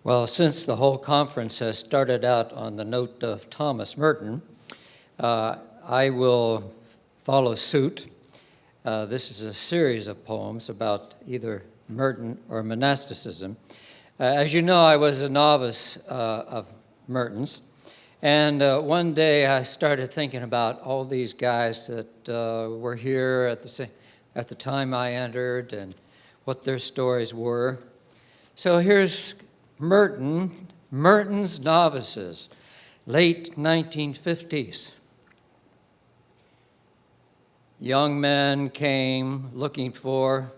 Well, since the whole conference has started out on the note of Thomas Merton, I will follow suit. This is a series of poems about either Merton or monasticism. As you know, I was a novice of Merton's, and one day I started thinking about all these guys that were here at the time I entered and what their stories were. So here's Merton's novices, late 1950s. Young men came looking for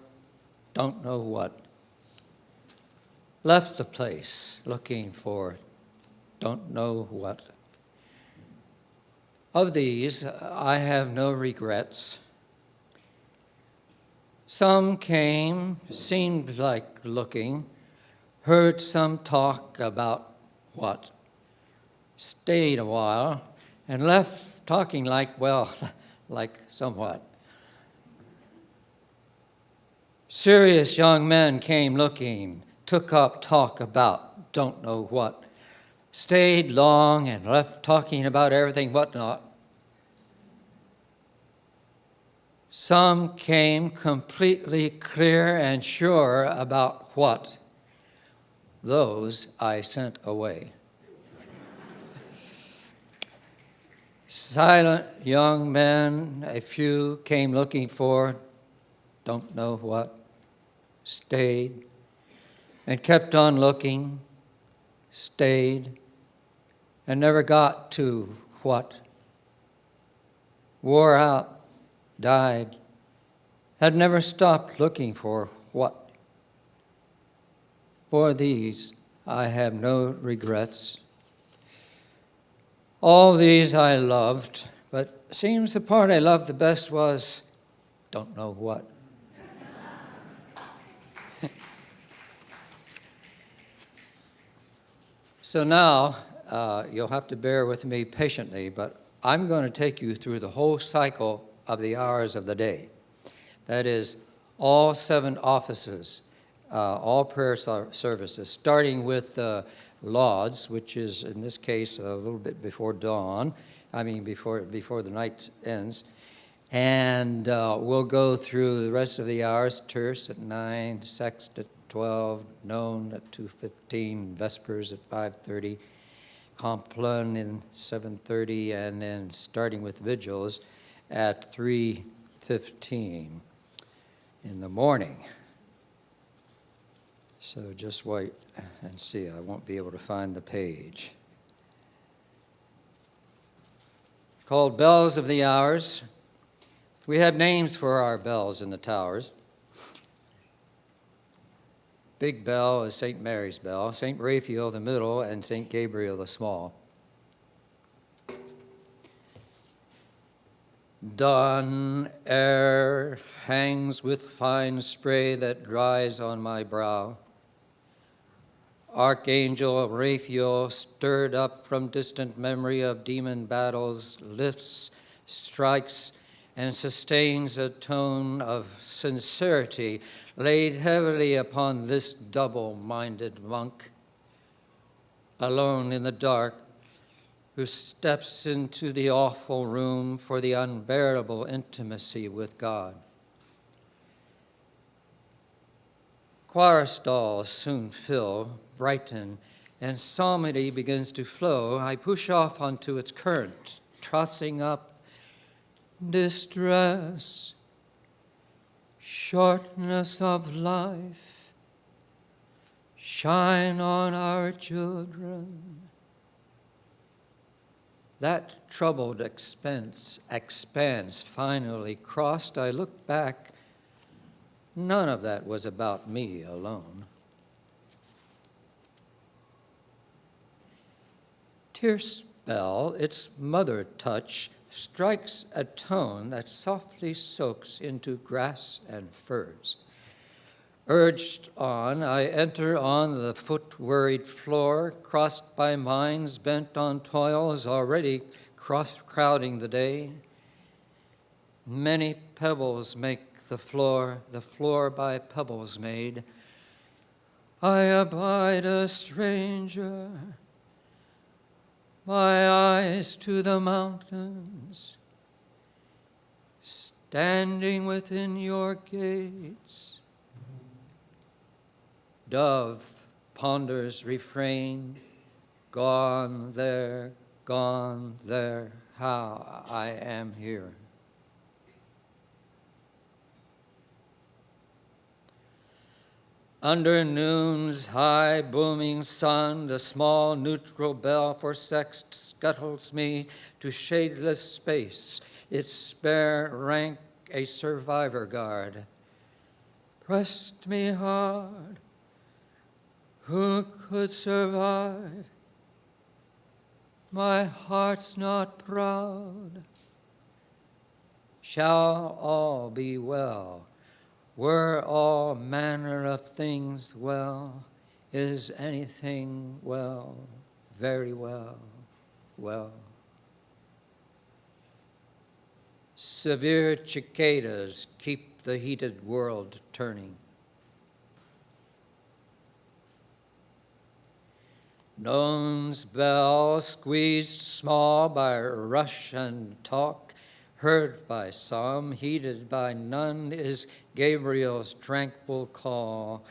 don't know what. Left the place looking for don't know what. Of these, I have no regrets. Some came, seemed like looking, heard some talk about what, stayed a while, and left talking like somewhat. Serious young men came looking, took up talk about don't know what, stayed long and left talking about everything whatnot. Some came completely clear and sure about what. Those I sent away. Silent young men, a few came looking for don't know what, stayed, and kept on looking, stayed, and never got to what. Wore out, died, had never stopped looking for what. For these, I have no regrets. All these I loved, but seems the part I loved the best was don't know what. So now, you'll have to bear with me patiently, but I'm going to take you through the whole cycle of the hours of the day. That is, all 7 offices, all prayer services, starting with lauds, which is in this case a little bit before dawn, before the night ends. And we'll go through the rest of the hours, terce at 9, sext at 12, noon at 2:15, vespers at 5:30, compline in 7:30, and then starting with vigils at 3:15 in the morning. So just wait and see. I won't be able to find the page. Called bells of the hours. We have names for our bells in the towers. Big bell is St. Mary's bell, St. Raphael the middle, and St. Gabriel the small. Dun air hangs with fine spray that dries on my brow. Archangel Raphael, stirred up from distant memory of demon battles, lifts, strikes, and sustains a tone of sincerity laid heavily upon this double-minded monk, alone in the dark, who steps into the awful room for the unbearable intimacy with God. Choir stalls soon fill, brighten, and psalmody begins to flow. I push off onto its current, tossing up distress, shortness of life, shine on our children. That troubled expanse finally crossed. I looked back. None of that was about me alone. Tierce bell, its mother touch, strikes a tone that softly soaks into grass and furs. Urged on, I enter on the foot-worried floor, crossed by minds bent on toils already crowding the day. Many pebbles make the floor by pebbles made. I abide a stranger, my eyes to the mountains, standing within your gates. Dove ponders refrain, gone there, how I am here. Under noon's high booming sun, the small neutral bell for sext scuttles me to shadeless space, its spare rank a survivor guard. Pressed me hard, who could survive? My heart's not proud. Shall all be well? Were all manner of things well? Is anything well? Very well, well. Severe cicadas keep the heated world turning. Noon's bell, squeezed small by rush and talk, heard by some, heeded by none, is Gabriel's tranquil call.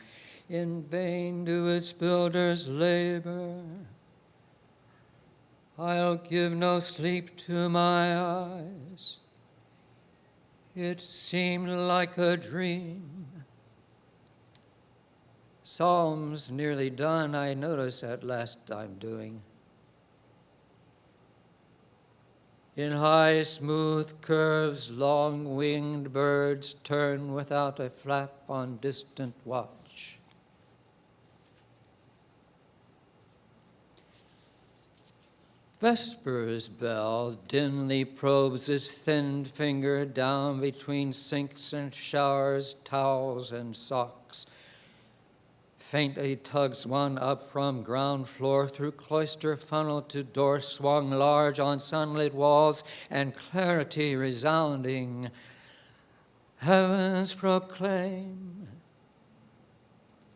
In vain do its builders labor. I'll give no sleep to my eyes. It seemed like a dream. Psalms nearly done, I notice at last I'm doing. In high, smooth curves, long-winged birds turn without a flap on distant watch. Vesper's bell dimly probes its thinned finger down between sinks and showers, towels and socks. Faintly tugs one up from ground floor through cloister funnel to door swung large on sunlit walls and clarity resounding. Heavens proclaim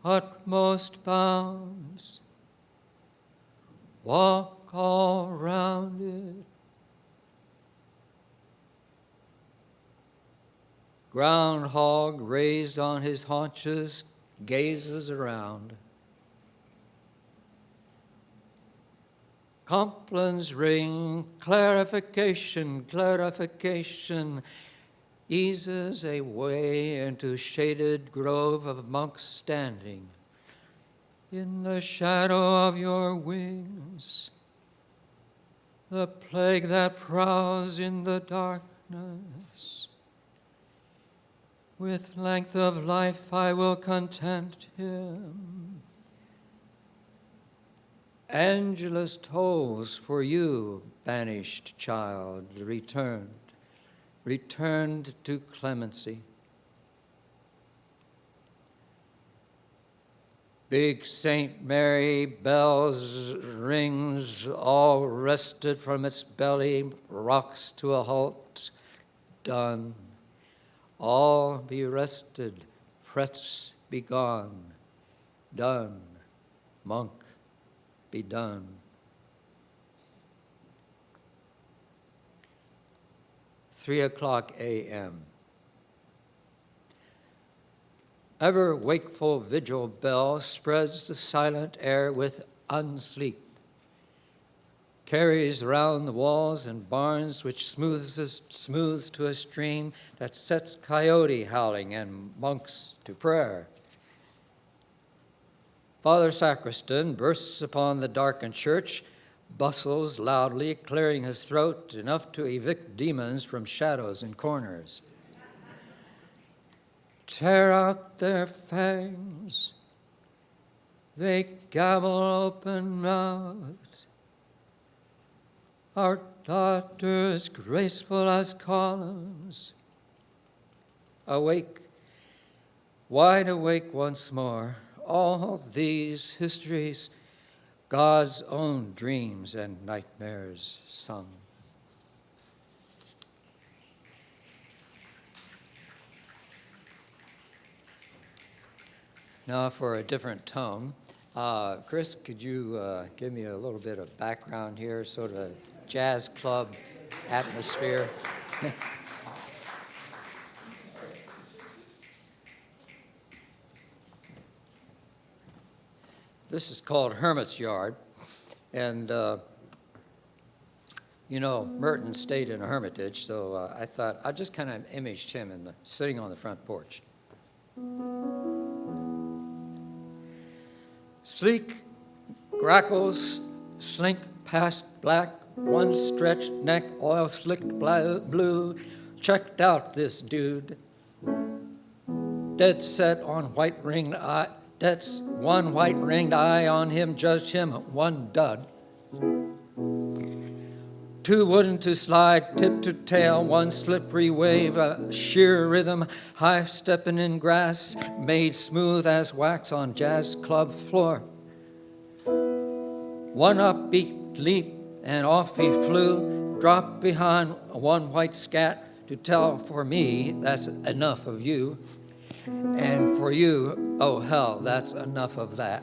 utmost bounds. Walk all round it. Groundhog raised on his haunches gazes around. Complin's ring, clarification, eases a way into shaded grove of monks standing. In the shadow of your wings, the plague that prowls in the darkness, with length of life I will content him. Angelus tolls for you, banished child, returned to clemency. Big St. Mary bells rings, all wrested from its belly, rocks to a halt, done. All be rested, frets be gone, done, monk, be done. 3:00 a.m. Ever wakeful vigil bell spreads the silent air with unsleep, carries round the walls and barns, which smooths to a stream that sets coyote howling and monks to prayer. Father Sacristan bursts upon the darkened church, bustles loudly, clearing his throat enough to evict demons from shadows and corners. Tear out their fangs, they gabble open-mouthed. Our daughters graceful as columns, awake, wide awake once more, all these histories, God's own dreams and nightmares sung. Now for a different tone. Chris, could you give me a little bit of background here, sort of a jazz club atmosphere? This is called Hermit's Yard, and Merton stayed in a hermitage, so I thought I just kind of imaged him sitting on the front porch. Sleek grackles slink past black, one stretched neck, oil slicked blue. Checked out this dude. Dead set on white ringed eye. That's one white ringed eye on him, judged him one dud. Two wooden to slide, tip to tail, one slippery wave, a sheer rhythm, high stepping in grass, made smooth as wax on jazz club floor. One upbeat leap, and off he flew, dropped behind one white scat to tell for me that's enough of you. And for you, oh hell, that's enough of that.